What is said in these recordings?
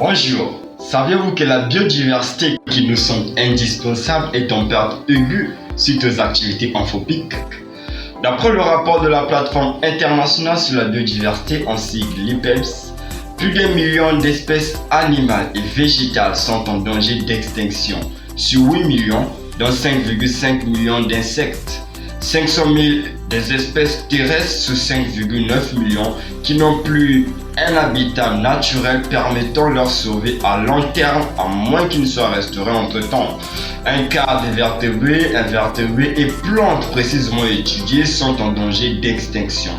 Bonjour, saviez-vous que la biodiversité qui nous semble indispensable est en perte aiguë suite aux activités anthropiques? D'après le rapport de la plateforme internationale sur la biodiversité en sigle l'IPBES, plus d'1 million d'espèces animales et végétales sont en danger d'extinction, sur 8 millions, dont 5,5 millions d'insectes. 500 000 des espèces terrestres sur 5,9 millions qui n'ont plus un habitat naturel permettant leur survie à long terme à moins qu'ils ne soient restaurés entre-temps. Un quart des vertébrés, invertébrés et plantes précisément étudiées sont en danger d'extinction.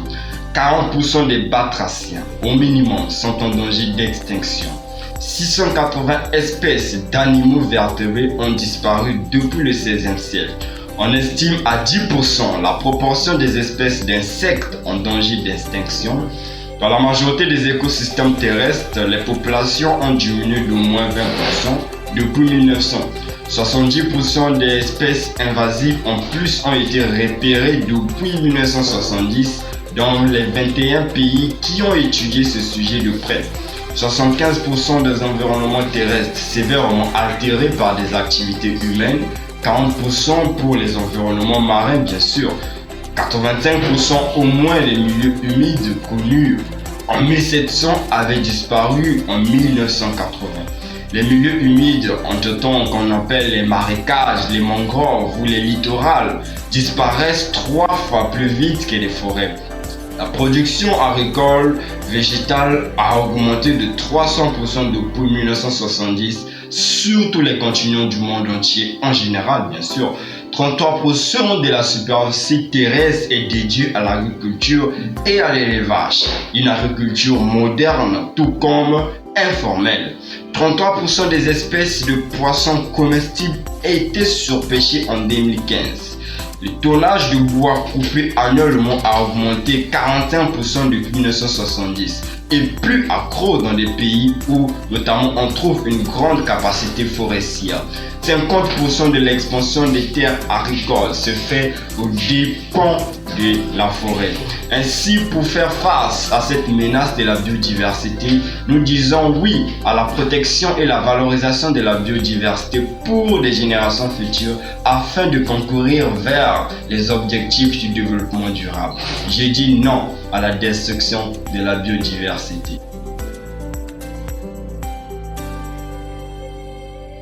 40% des batraciens, au minimum, sont en danger d'extinction. 680 espèces d'animaux vertébrés ont disparu depuis le XVIe siècle. On estime à 10% la proportion des espèces d'insectes en danger d'extinction. Dans la majorité des écosystèmes terrestres, les populations ont diminué d'au moins 20% depuis 1900. 70% des espèces invasives en plus ont été repérées depuis 1970 dans les 21 pays qui ont étudié ce sujet de près. 75% des environnements terrestres sévèrement altérés par des activités humaines, 40% pour les environnements marins bien sûr, 85% au moins les milieux humides connus en 1700 avaient disparu en 1980. Les milieux humides, entre-temps qu'on appelle les marécages, les mangroves ou les littorales, disparaissent 3 fois plus vite que les forêts. La production agricole végétale a augmenté de 300% depuis 1970 sur tous les continents du monde entier en général bien sûr. 33% de la superficie terrestre est dédiée à l'agriculture et à l'élevage. Une agriculture moderne tout comme informelle. 33% des espèces de poissons comestibles étaient surpêchées en 2015. Le tonnage de bois coupé annuellement a augmenté 41% depuis 1970 et plus accro dans des pays où notamment on trouve une grande capacité forestière. 50% de l'expansion des terres agricoles se fait aux dépens de la forêt. Ainsi, pour faire face à cette menace de la biodiversité, nous disons oui à la protection et la valorisation de la biodiversité pour les générations futures afin de concourir vers les objectifs du développement durable. J'ai dit non à la destruction de la biodiversité.